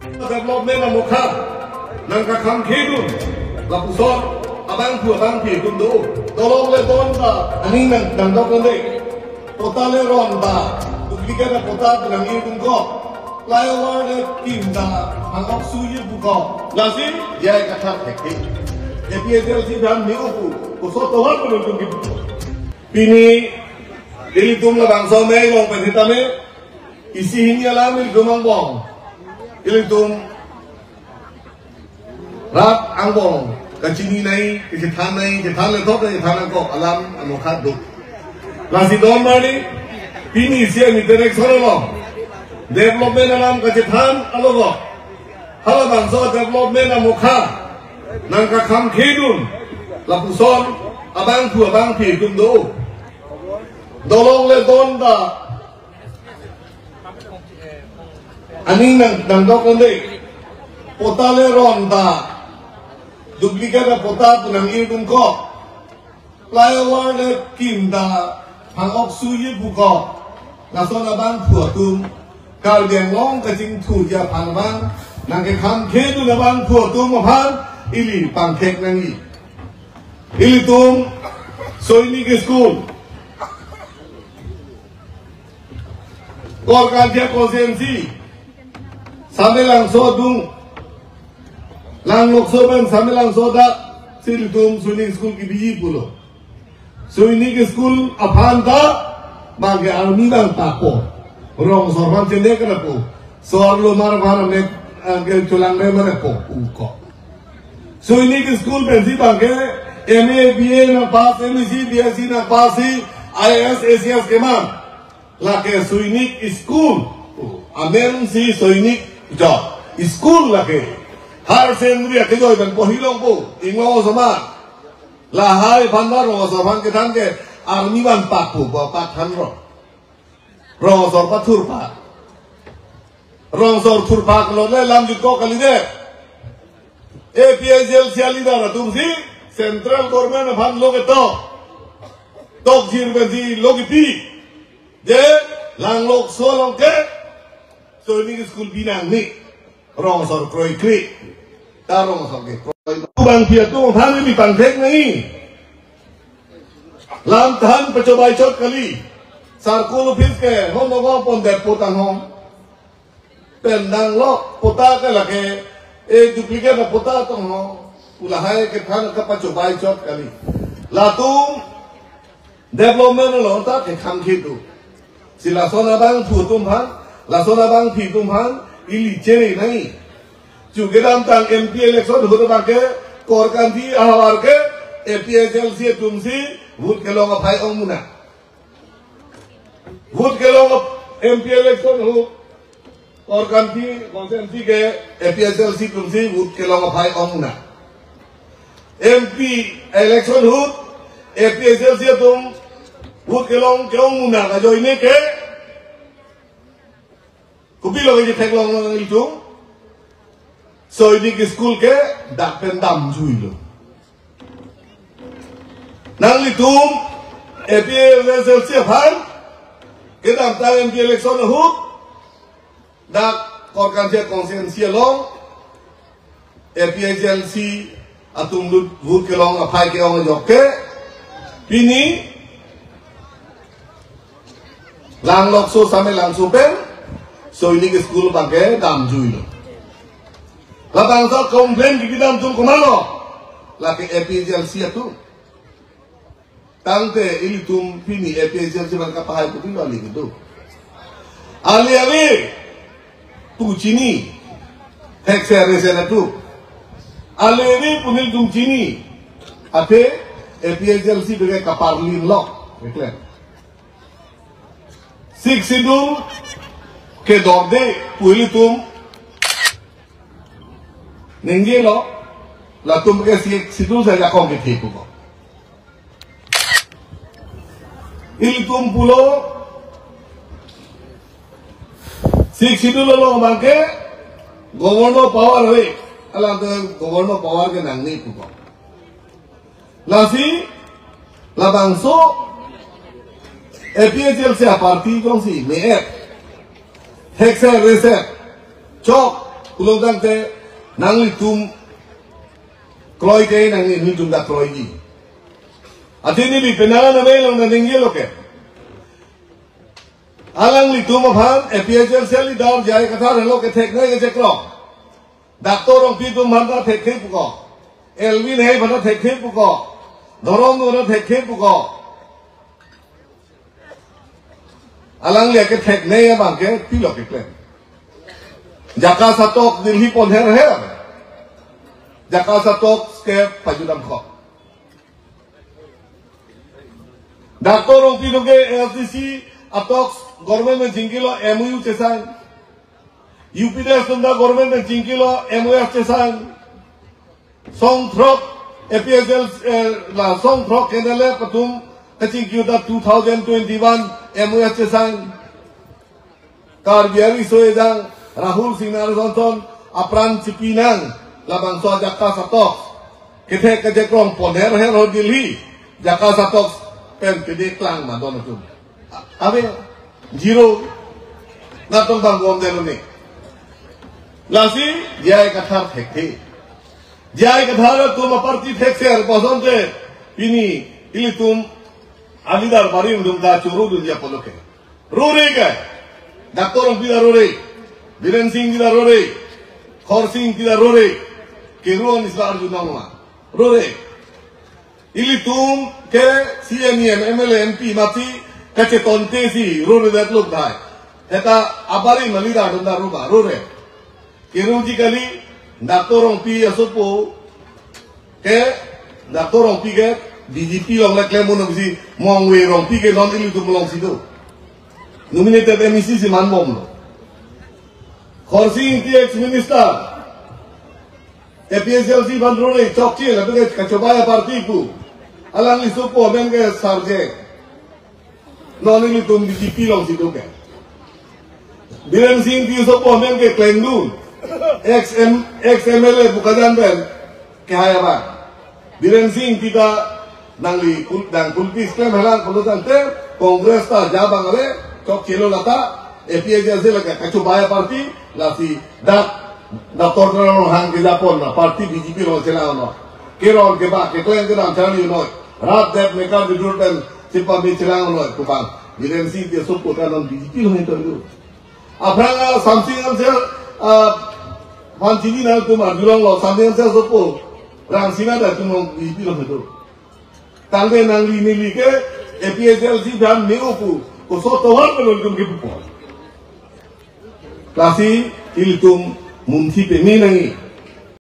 Development na mukha ng kakangkidun lapusot abang pi kundo tolong le don ba aning nang dokende potale ron ba duplikat na pota ng idun ko flyover le kim da ang oksuye buko lasi yai kathak thekti APSLC dan niupu kusot tawar penuntung gitu pini ili tum la bangso me long penhitame isi hingi alamil gumang bong ilitum rap angbong kacini nai kejetan le top kejetan ko alam anokat duk lasi don mani pini sia ni derek solo development alam kejetan alogo hala bangso development amukha nang kakam kidun lapuson abang pi kundo dolong le don da aning nang dokende potale ron da duplikat na pota ng idun ko flyover le kim da hang oksuye buko naso na bang puatum kal biang long kacing tu ja panabang nang ke kam kedu na bang puatum mapan ili pangkek nangi ili tum soini ke school kor kantia konsensi sampai langsung dung lang lokso ben sampai langsung dak silitum swimming school ki biji pulo swimming school apanta bagi army bang tapo rong sorban cende kana po sorlo mar bhara me angel tulang me mare po uko swimming school ben si bagi MA BA na pass MSc BSc na pass IAS ACS ke man lake swimming school amen si swimming job school lake har sendiri ke joy ben pohilong po ingo sama lahai bandar ro soban ke tan ke army ban pak po ba than ro sor pathur pa rong sor thur pa lo le lam jut ko kali de APSL siali da tum si central government ban lo ke to tok jir ben di lo ki pi je lang lok so long ke so ni school binang ni rong sor kroi kri ta rong sor ke kroi bang pia tu han mi pang thek nahi lam than pachobai chot kali sarkul office ke hom go pon det potang hom pen dang lo pota ke lake e duplicate na pota to ho ulahai ke than ka pachobai chot kali la tu development lo ta ke kham khitu sila sona bang thu tum phan la sona bang phi tum phan ili chere nahi chugedam tang MP election hote bake kor kanti ahwar ke APSLC tumsi vote ke longa phai omuna vote ke longa MP election ho kor kanti konsensi ke APSLC tumsi vote ke longa phai omuna MP election ho APSLC tum vote ke long ke omuna ka joine ke kupi lo ke thek long itu so ini ke school ke dak pendam jui lo nang litum APSLC phan ke dam ta MP election hu dak korkan je konsensi long APSLC atum lut vote ke long apai ke ong jokke pini lang lok so sampai langsung pen so ini ke school pakai dam jui lo la bangsa komplain di dam tum komalo la ke APSLC tu tangte ini tum pini APSLC bangka pahai puti lo ali gitu ali ali tu cini hekser resena tu ali ali punil tum cini ate APSLC bege kaparlin lo beklen sik sidul ke dorde puili tum nengi lo la tum ke sik sidul sa yakong ke thiku ko ili tum pulo sik sidul lo mangke governor power hoy ala to governor power ke nangni ku ko lasi la bangso APSLC a partir con si me hekser reset chok kulong tangte nang litum kloy ke nang litum da kloy gi atini li penala na melong na ninggelo ke alang litum aphan APHL seli dar jai katha relo ke thek ngai ke chekro daktor ong pitum manda thek thek puko Elvin hai bana thek thek puko dorong no thek thek puko alang le ke thek nei bang ke pilo ke klen jaka satok dilhi ponher he jaka satok ke pajudam kho daktor ong pitum ke LCC atok government में जिंकिलो MOU चेसान UPDS तुमदा government में जिंकिलो MOF चेसान Songthrop APHL la Songthrop kenale patum kachingkiu da 2021 MOF चेसान Karbiari soedang Rahul Sinar Johnson apran cipinang labang so jaka satok kethe kajekrong poner her hodilhi jaka satok pen pede klang madon tum abe zero natong bangom deloni lasi jai kathar thekhe jai kathar tum aparti thekse pasonte pini ili tum alidar barim dum da churu dunya poloke rore ga daktor pida rore Biren Singh pida rore Khor Singh pida rore keruan isbar junama rore ili tum ke CMM MLA MP mati kache tonte si rore dat lok dai eta abari malida dunda ruba rore keruji kali daktorong pi asopo ke daktorong pi ke DGP long la klemo no si mongwe rong pi ke non ili tu long sido nominated MEC si man mom lo Khorsi ex minister APHL si ban rore chokchi la ke kachobaya parti ku alang li sopo ben ke sarje non ini tum DGP long situ ke Biren Singh di sopo men ke Klendun ex MLA bukadan ben ke haya ba Biren Singh kita nangli dan kulpis klem halang pulutan ter kongres ta jabang ale chok chelo lata APHL se laga kachubaya parti lasi daktor no hang ke japon na parti BJP ro chela no kerol ke ba ke klen ke nam chali no rat dep mekar bidur ben sipa bi chela no kupang Biren Singh dia sopo kanon BJP ho itu Apranga something else one thing na tum adulong lo something else sopo rang sina da tum BJP lo itu talbe nangli nili ke APHL si dan meuku ko so tawar pelon tum ke pupo klasi iltum munti pe menangi